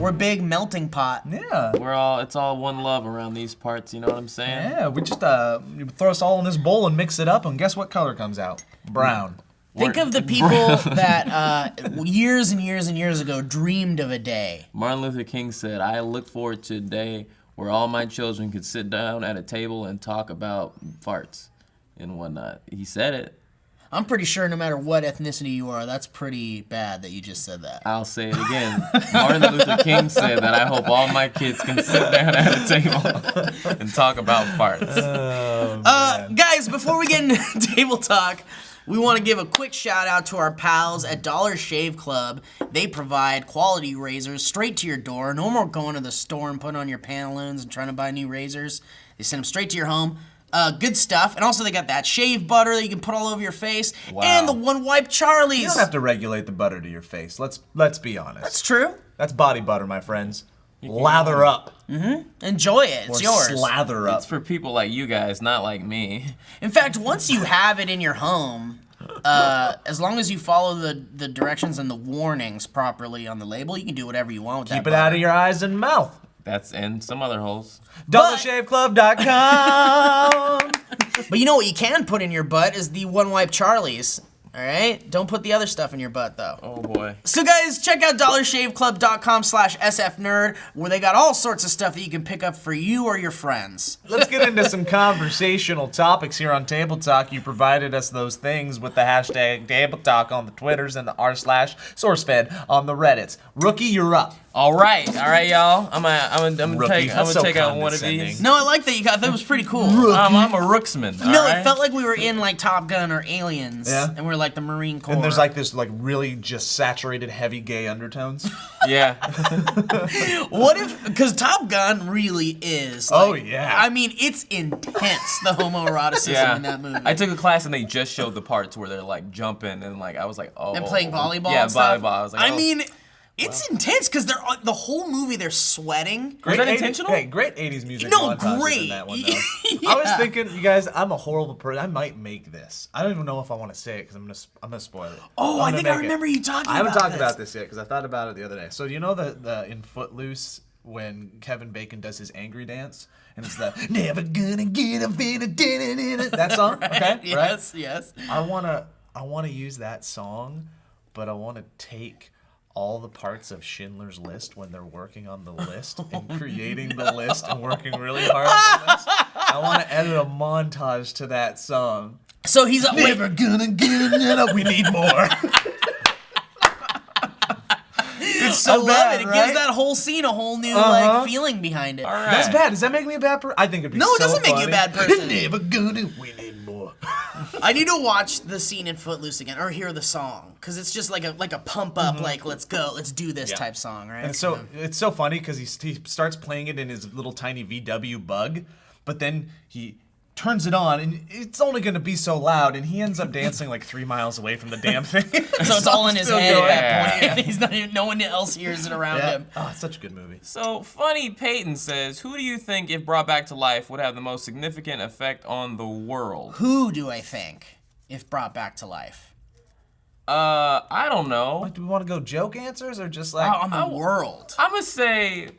We're a big melting pot. Yeah. It's all one love around these parts, you know what I'm saying? Yeah, we just you throw us all in this bowl and mix it up, and guess what color comes out? Brown. Think of the people that years and years and years ago dreamed of a day. Martin Luther King said, I look forward to a day where all my children could sit down at a table and talk about farts and whatnot. He said it. I'm pretty sure no matter what ethnicity you are, that's pretty bad that you just said that. I'll say it again. Martin Luther King said that I hope all my kids can sit down at a table and talk about farts. Guys, before we get into table talk, we want to give a quick shout out to our pals at Dollar Shave Club. They provide quality razors straight to your door. No more going to the store and putting on your pantaloons and trying to buy new razors. They send them straight to your home. Good stuff. And also they got that shave butter that you can put all over your face. Wow. And the One Wipe Charlies. You don't have to regulate the butter to your face. Let's be honest. That's true. That's body butter, my friends. Lather up. Enjoy it. It's or yours. Slather up. It's for people like you guys, not like me. In fact, once you have it in your home, as long as you follow the directions and the warnings properly on the label, you can do whatever you want with that Keep it out of your eyes and mouth. That's in some other holes. DollarShaveClub.com. But you know what you can put in your butt is the One Wipe Charlies. All right? Don't put the other stuff in your butt, though. Oh, boy. So, guys, check out DollarShaveClub.com/SFNerd, where they got all sorts of stuff that you can pick up for you or your friends. Let's get into some conversational topics here on Table Talk. You provided us those things with the hashtag Table Talk on the Twitters and the r/SourceFed on the Reddits. Rookie, you're up. All right, y'all. I'm gonna take out one of condescending. these. No, I like that you got that. Was pretty cool. I'm a rooksman. No, all right? it felt like we were in like Top Gun or Aliens, and we're like the Marine Corps. And there's like this like really just saturated heavy gay undertones. Yeah. What if, because Top Gun really is. Oh, yeah. I mean, it's intense, the homoeroticism in that movie. I took a class and they just showed the parts where they're like jumping and like I was like, oh. And playing volleyball. Yeah, and stuff. volleyball. I was like, I mean, it's intense because they're the whole movie they're sweating. Was that intentional? Hey, great 80s music. No, montages great. In that one, though. I was thinking, you guys, I'm a horrible person. I might make this. I don't even know if I want to say it because I'm gonna spoil it. Oh, I think I remember you talking about I haven't talked this. about this yet because I thought about it the other day. So you know the in Footloose when Kevin Bacon does his angry dance and it's the never gonna get up in a that song. Okay, Yes, right? yes. I wanna use that song, but I wanna take all the parts of Schindler's List when they're working on the list and creating the list and working really hard on the list. I want to edit a montage to that song. So he's Never gonna get it. We need more. It's so I love bad, it. It right? gives that whole scene a whole new like feeling behind it. All right. That's bad. Does that make me a bad person? I think it'd be No, so it doesn't make you a funny. bad person. Never gonna. We need more. I need to watch the scene in Footloose again, or hear the song, because it's just like a pump up, like let's go, let's do this type song, right? And so it's so funny because he starts playing it in his little tiny VW Bug, but then he turns it on and it's only going to be so loud, and he ends up dancing like 3 miles away from the damn thing. So it's all in his Still head going. at that point. He's not even, no one else hears it around him. Oh, it's such a good movie. So, Funny Peyton says, who do you think, if brought back to life, would have the most significant effect on the world? Who do I think, if brought back to life? I don't know. Like, do we want to go joke answers or just like... On the world. I'm gonna say,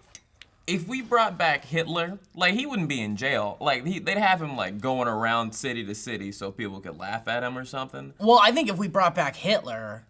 if we brought back Hitler, like, he wouldn't be in jail. Like, they'd have him, like, going around city to city so people could laugh at him or something. Well, I think if we brought back Hitler,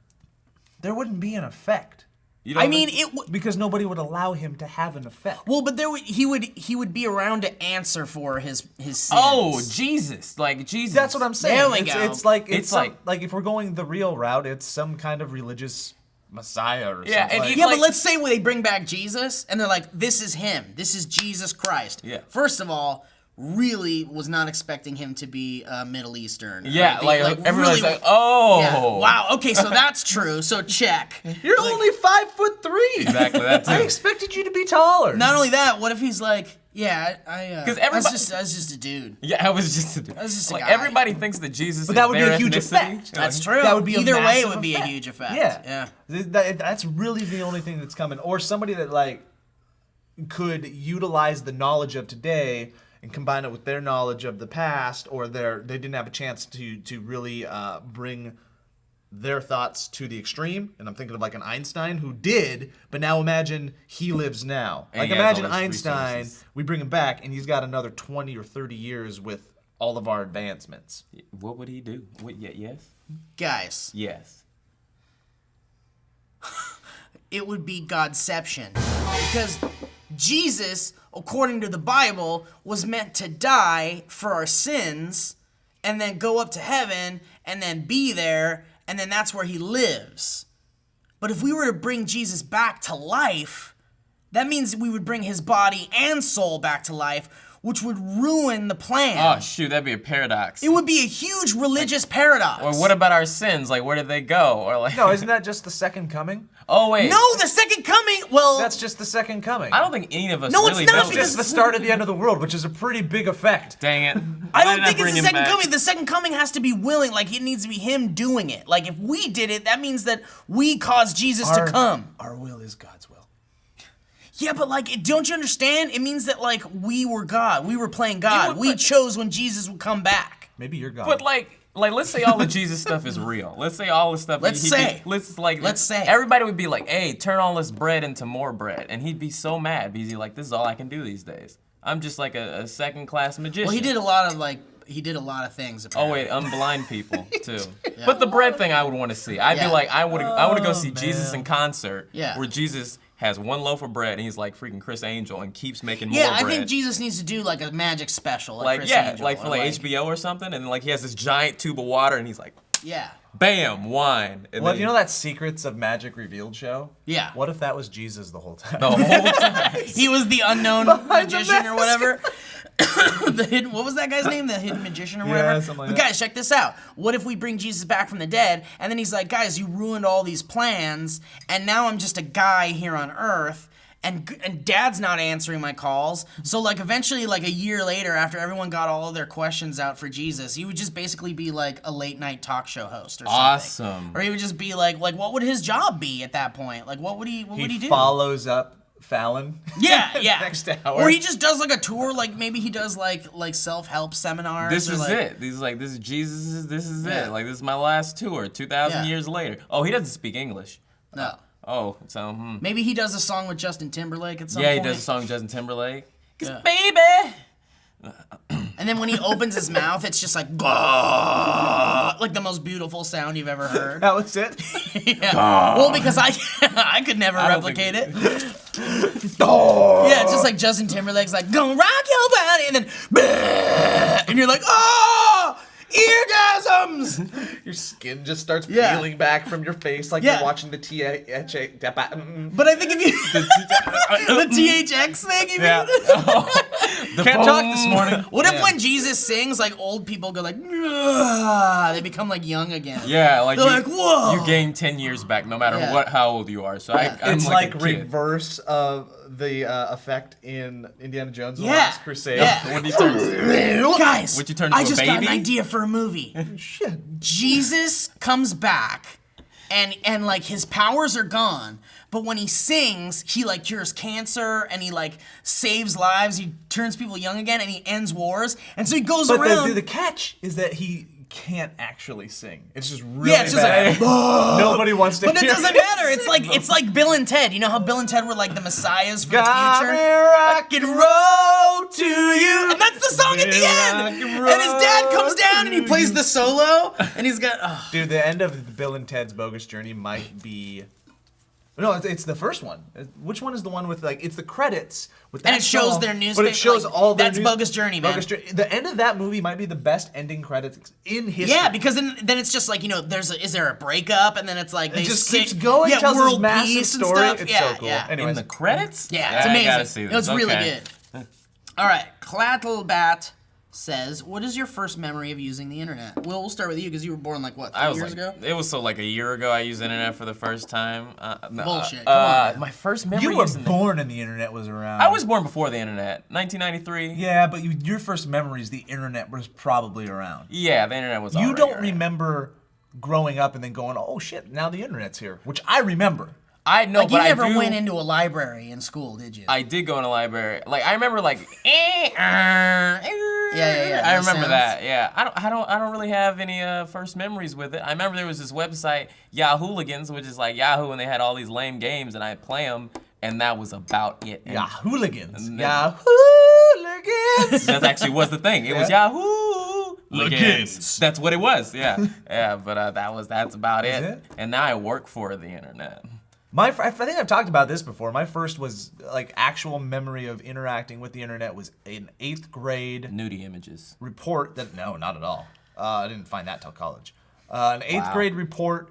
There wouldn't be an effect. You don't think- Because nobody would allow him to have an effect. well, but he would be around to answer for his sins. Oh, Jesus. Like, Jesus. That's what I'm saying. There we it's, go. It's like It's like if we're going the real route, it's some kind of religious messiah or Yeah, something. and Like, Yeah, like- but let's say when they bring back Jesus and they're like, this is him. This is Jesus Christ. Yeah. First of all, really was not expecting him to be Middle Eastern. Yeah, They, like everyone's really- like, oh. Yeah. Wow, okay, so that's true. So check. You're only 5'3". Exactly, that too. I expected you to be taller. Not only that, what if he's like, yeah, I 'Cause everybody- I was just a dude. Yeah, I was just a was just a like guy. everybody thinks that Jesus But is that would be their a huge ethnicity. effect. That's true. That would be a Either way, it massive would be a effect. huge effect. Yeah. Yeah. That's really the only thing that's coming. Or somebody that like could utilize the knowledge of today and combine it with their knowledge of the past, or they didn't have a chance to really bring their thoughts to the extreme, and I'm thinking of like an Einstein who did, but now imagine he lives now. And Like he has imagine all these Einstein, resources. we bring him back, and he's got another 20 or 30 years with all of our advancements. What would he do? What, yes? Guys, Yes. it would be Godception. Because Jesus, according to the Bible, was meant to die for our sins and then go up to heaven and then be there, and then that's where he lives. But if we were to bring Jesus back to life, that means we would bring his body and soul back to life, which would ruin the plan. Oh, shoot, that'd be a paradox. It would be a huge religious paradox. Or what about our sins? Like, where did they go? Or like, No, isn't that just the second coming? oh wait, No, the second coming, well... That's just the second coming. I don't think any of us No, it's really not, know It's because- just the start of the end of the world, which is a pretty big effect. Dang it! I Why don't did think it's bring the him second back? coming. The second coming has to be willing. Like, it needs to be him doing it. Like, if we did it, that means that we caused Jesus to come. Our will is God's will. Yeah, but, like, don't you understand? It means that, like, we were God. We were playing God. would- We chose when Jesus would come back. Maybe you're God. But like, let's say all the Jesus stuff is real. Let's say all the stuff. Let's say. Let's say. Everybody would be like, "Hey, turn all this bread into more bread," and he'd be so mad because he's like, "This is all I can do these days. I'm just like a second-class magician." Well, he did a lot of things, Oh apparently. wait, unblind people too. But the bread thing, I would want to see. I'd Yeah. be like, I would go see Jesus in concert, Yeah. where Jesus has one loaf of bread and he's like freaking Chris Angel and keeps making more Yeah, bread. I think Jesus needs to do, like, a magic special. like Chris yeah, Angel, like for or, like HBO or something, and like he has this giant tube of water and he's like, Yeah. bam, wine. And Well, then you know that Secrets of Magic Revealed show? Yeah. What if that was Jesus the whole time? the whole time. He was the unknown Behind the magician or mask. whatever. What was that guy's name? The hidden magician or Yeah, whatever? something like But that. guys, check this out. What if we bring Jesus back from the dead, and then he's like, guys, you ruined all these plans, and now I'm just a guy here on Earth, and Dad's not answering my calls. So, like, eventually, like, a year later, after everyone got all of their questions out for Jesus, he would just basically be, like, a late-night talk show host or something. Awesome. Or he would just be, like, what would his job be at that point? Like, what would he He do? follows up Fallon. Yeah. Next hour. Or he just does like a tour, like maybe he does like self-help seminars. This or is like, it. This is Jesus. This is Yeah. it. Like this is my last tour. 2,000 Yeah. years later. Oh, he doesn't speak English. No. Oh, so Maybe he does a song with Justin Timberlake at some yeah, point. he does a song with Justin Timberlake. 'Cause Yeah. baby. And then when he opens his mouth, it's just like, "Gah," like the most beautiful sound you've ever heard. That was it? Yeah. Well, because I could never I don't replicate think- it. Yeah, it's just like Justin Timberlake's like, gonna rock your body, and then, "Bah," and you're like, oh, eargasms. Your skin just starts Yeah. peeling back from your face like Yeah. you're watching the THX. But I think if you the THX thing, you Yeah. mean? Can't talk this morning. What if when Jesus sings, like old people go like, "Ugh," they become like young again? Yeah, like They're you, like, whoa. you gain 10 years back no matter Yeah. how old you are. So Yeah. I'm It's like, like a kid. reverse of the effect in Indiana Jones and the Yeah. Last Crusade. Yeah. When he turns, Guys, Would you turn I into a just got an baby? idea for a movie. Shit. Jesus comes back, and like his powers are gone. But when he sings, he like cures cancer and he like saves lives. He turns people young again and he ends wars. And so he goes But around. the catch is that he can't actually sing. It's just really Yeah, it's just bad. like, Nobody wants to but it hear doesn't matter. It's like Bill and Ted. You know how Bill and Ted were like the messiahs for Got the me future? rock and roll to you. And that's the song at the end. Rock And his dad comes down and he plays the solo. And he's got. Oh. Dude, the end of Bill and Ted's Bogus Journey might be... No, it's the first one. Which one is the one with like it's the credits with that And it shows song, their but newspaper, it shows like, all their that's Bogus Journey, man. Bogus Journey. The end of that movie might be the best ending credits in history. Yeah, because then it's just like, you know, is there a breakup? And then it's like they just sing, keeps going, yeah, tells this world massive peace and story. stuff. It's yeah, so cool. Yeah. Anyways, in the credits? Yeah, it's amazing. I gotta see this. It was really Okay. good. All right, Clattelbat says, what is your first memory of using the internet? We'll start with you because you were born like what, 3 I was years like, ago? it was so like a year ago I used the internet for the first time. Bullshit, come on. My first memory you were using born and the internet was around. I was born before the internet, 1993. Yeah, but your first memories, the internet was probably around. Yeah, the internet was. You already don't around. remember growing up and then going, oh shit, now the internet's here, which I remember. I know, Like, but you never I do, went into a library in school, did you? I did go in a library. Like I remember, like Yeah. I those remember sounds. that. Yeah, I don't really have any first memories with it. I remember there was this website, Yahooligans, which is like Yahoo, and they had all these lame games, and I'd play them, and that was about it. And Yahooligans. and Yahooligans. that actually was the thing. It was Yahooligans. That's what it was. Yeah, yeah. But that's about it. And now I work for the internet. I think I've talked about this before. My first was like actual memory of interacting with the internet was in 8th grade. Nudie images. Report that no, not at all. I didn't find that till college. An 8th grade report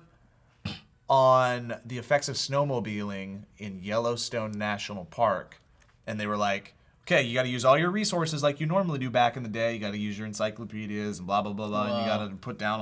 on the effects of snowmobiling in Yellowstone National Park, and they were like, okay, you got to use all your resources like you normally do back in the day. You got to use your encyclopedias and blah blah blah blah. And you got to put down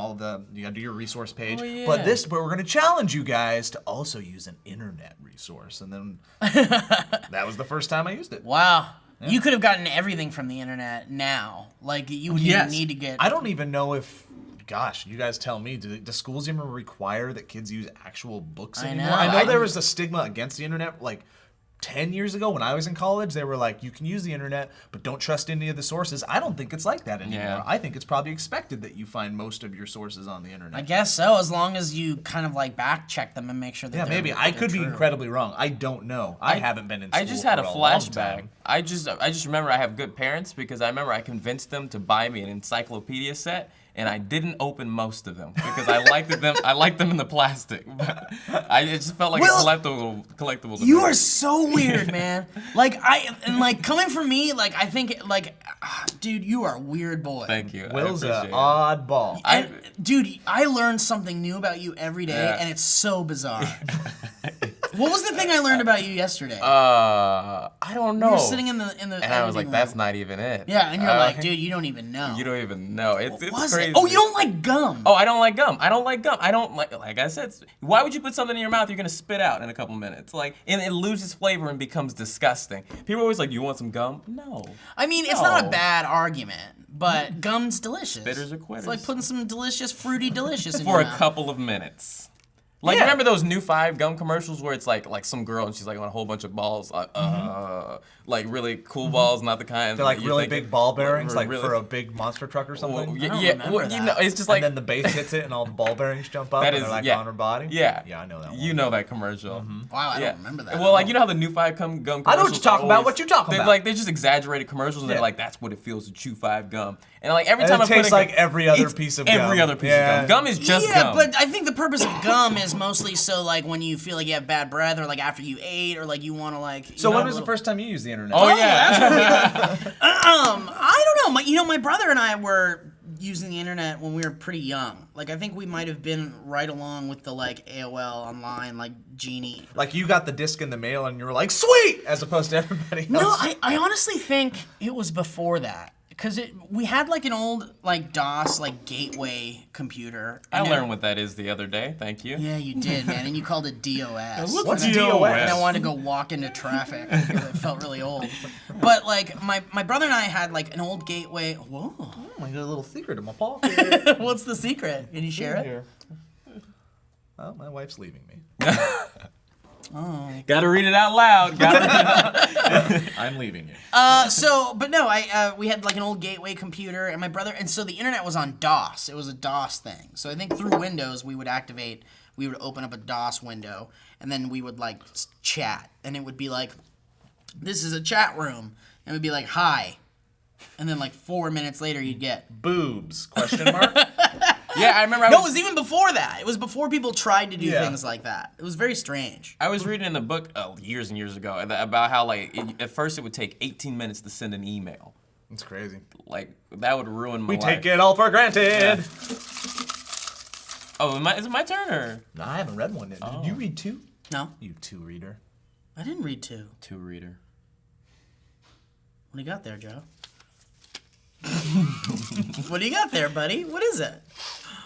you got to do your resource page. Oh, yeah. But we're going to challenge you guys to also use an internet resource. And then that was the first time I used it. Wow. Yeah. You could have gotten everything from the internet now. Like you would need to get. I don't even know if. Gosh, you guys tell me. Do schools even require that kids use actual books anymore? I know there was a stigma against the internet, like 10 years ago when I was in college. They were like, you can use the internet, but don't trust any of the sources. I don't think it's like that anymore. Yeah. I think it's probably expected that you find most of your sources on the internet. I guess so, as long as you kind of like back check them and make sure that they're maybe. I could be incredibly wrong. I don't know. I haven't been in school I just had for a long flashback. time. I just remember I have good parents because I remember I convinced them to buy me an encyclopedia set, and I didn't open most of them because I liked them. I liked them in the plastic. It just felt like a collectible. To You me. are so weird, man. Coming from me, like I think, dude, you are a weird boy. Thank you. Will's I an appreciate it. oddball. Dude, I learned something new about you every day, and it's so bizarre. What was the thing I learned about you yesterday? I don't know. You were sitting in the and I was like, room. that's not even it. Yeah, and you're like, dude, you don't even know. You don't even know. It's crazy. Oh, you don't like gum. Oh, I don't like gum. I don't like I said, why would you put something in your mouth you're gonna spit out in a couple minutes? And it loses flavor and becomes disgusting. People are always like, you want some gum? No. I mean, it's not a bad argument, but gum's delicious. Spitters are quitters. It's like putting some delicious, fruity delicious in For your a mouth. couple of minutes. Like, remember those new 5 gum commercials where it's like some girl and she's like on a whole bunch of balls, like really cool balls, not the kind. They're like really big ball bearings, like really, for a big monster truck or something. You know, it's just like. And then the base hits it and all the ball bearings jump up and they're like on her body. Yeah. Yeah, I know that one. You know that commercial. Wow, I don't remember that. Well, like, you know how the new 5 gum commercials. I know what you're talking about. What you talking about? They're just exaggerated commercials, and they're like, that's what it feels to chew 5 gum. And like every And time it tastes like every other piece of gum. Every other piece of gum. Gum is just gum. Yeah, but I think the purpose of gum is mostly so like when you feel like you have bad breath, or like after you ate, or like you want to like. So when was the first time you used the internet? Oh yeah. I don't know. My brother and I were using the internet when we were pretty young. Like I think we might have been right along with the like AOL online, like Genie. Like you got the disc in the mail and you were like, sweet, as opposed to everybody else. No, I honestly think it was before that. Because we had like an old like DOS like gateway computer. I learned what that is the other day. Thank you. Yeah, you did, man, and you called it DOS. What's DOS? And I wanted to go walk into traffic because it felt really old. But like my brother and I had like an old gateway. Whoa! I got a little secret in my pocket. What's the secret? Can you share it? Well, my wife's leaving me. Oh. Gotta read it out loud. I'm leaving you. But no, we had like an old gateway computer, and my brother, and so the internet was on DOS. It was a DOS thing. So I think through Windows we would open up a DOS window, and then we would like chat, and it would be like, this is a chat room, and it would be like, hi, and then like 4 minutes later you'd get boobs? Question mark. Yeah, I remember. It was even before that. It was before people tried to do things like that. It was very strange. I was reading in the book years and years ago about how like at first it would take 18 minutes to send an email. That's crazy. Like that would ruin my life. We take it all for granted. Yeah. Oh, is it my turn or? No, I haven't read one yet. Did you read 2? No, You 2 reader. I didn't read 2. 2 reader. What do you got there, Joe? What do you got there, buddy? What is it?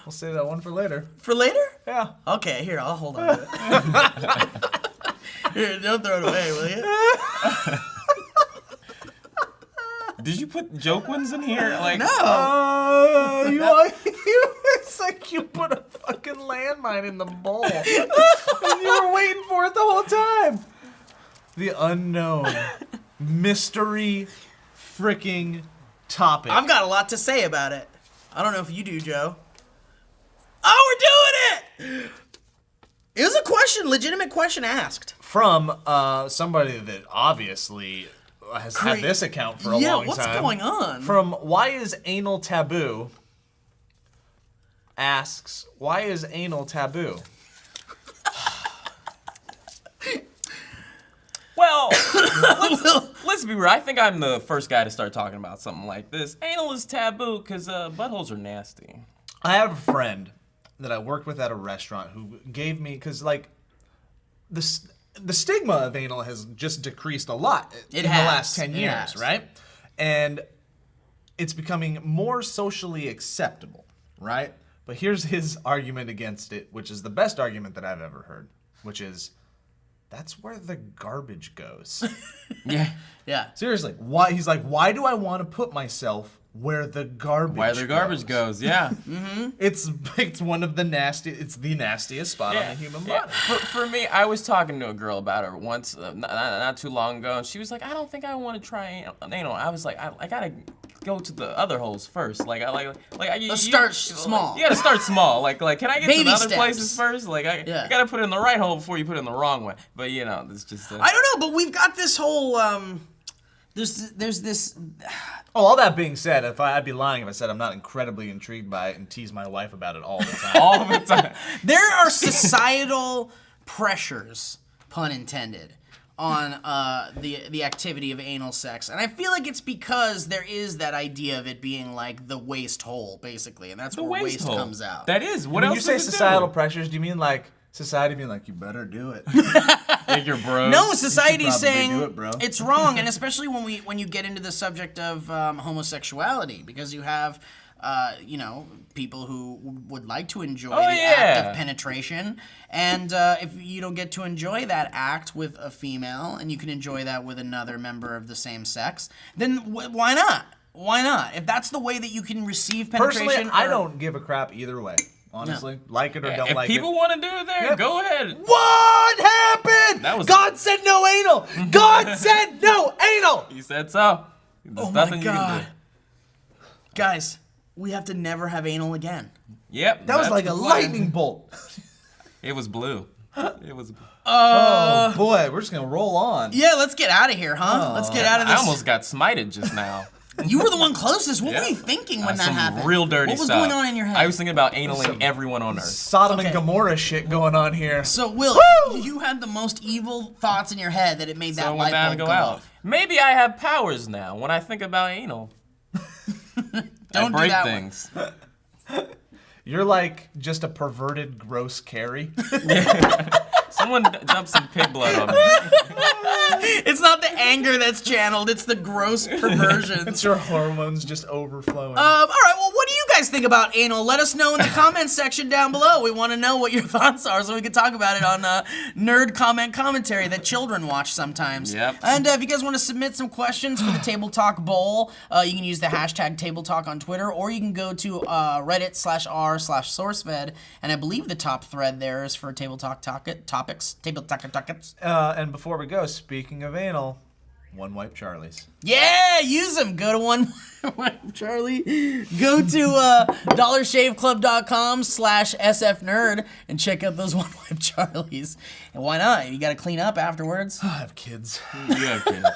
We'll save that one for later. For later? Yeah. Okay, here, I'll hold on to it. Here, don't throw it away, will you? Did you put joke ones in here? Like No. It's like you put a fucking landmine in the bowl. And you were waiting for it the whole time. The unknown mystery freaking topic. I've got a lot to say about it. I don't know if you do, Joe. Oh, we're doing it! It was a question, legitimate question asked. From somebody that obviously has had this account for a long time. Yeah, what's going on? From Why is Anal Taboo? Asks, why is anal taboo? Well, let's be real. I think I'm the first guy to start talking about something like this. Anal is taboo because buttholes are nasty. I have a friend that I worked with at a restaurant who gave me, because like the stigma of anal has just decreased a lot in the last 10 years, right? And it's becoming more socially acceptable, right? But here's his argument against it, which is the best argument that I've ever heard, which is, that's where the garbage goes. Yeah. Seriously, why? He's like, why do I want to put myself where the garbage goes? Yeah. It's one of the it's the nastiest spot on the human body. For me, I was talking to a girl about it once, not too long ago, and she was like, I don't think I want to try anal. I was like, I gotta go to the other holes first. Start small. You gotta start small. Like, can I get Baby to the other steps. places first? Like, I gotta put it in the right hole before you put it in the wrong one. But you know, it's just. I don't know, but we've got this whole. There's this. Oh, all that being said, I'd be lying if I said I'm not incredibly intrigued by it and tease my wife about it all the time. All the time. There are societal pressures, pun intended, on the activity of anal sex, and I feel like it's because there is that idea of it being like the waste hole, basically, and that's where waste comes out. That is. What when else you say does it societal do? pressures, do you mean like society being like, you better do it? Like your bros. No, society's probably saying do it, bro. it's wrong, and especially when you get into the subject of homosexuality, because you have people who would like to enjoy the act of penetration, and if you don't get to enjoy that act with a female, and you can enjoy that with another member of the same sex, then why not? Why not? If that's the way that you can receive penetration. Personally, I don't give a crap either way. Honestly, like it or don't like it. If people want to do it there, go ahead. What happened? God said no anal. God said no anal. He said so. There's nothing you can do. Guys, we have to never have anal again. Yep. That was like a lightning bolt. It was blue. It was. Oh boy, we're just gonna roll on. Yeah, let's get out of here, huh? Let's get out of this. I almost got smited just now. You were the one closest. What were you thinking when that happened? Real dirty stuff. What was going on in your head? I was thinking about analing everyone on Earth. Sodom and Gomorrah shit going on here. So, Will, you had the most evil thoughts in your head that it made that light bulb go off. Maybe I have powers now when I think about anal. Don't break do that things. You're like just a perverted, gross Carrie. Someone dumped some pig blood on me. It's not the anger that's channeled, it's the gross perversion. It's your hormones just overflowing. All right, well, what do you guys think about anal? Let us know in the comments section down below. We want to know what your thoughts are so we can talk about it on Nerd Commentary that children watch sometimes. Yep. And if you guys want to submit some questions for the Table Talk Bowl, you can use the hashtag Table Talk on Twitter, or you can go to reddit/r/SourceFed, and I believe the top thread there is for Table Talk topics. Table Talk topics. And before we go, speaking of anal, One Wipe Charlie's. Yeah, use them. Go to One Wipe Charlie. Go to dollarshaveclub.com/SFNerd and check out those One Wipe Charlies. And why not? You got to clean up afterwards. I have kids. You have kids.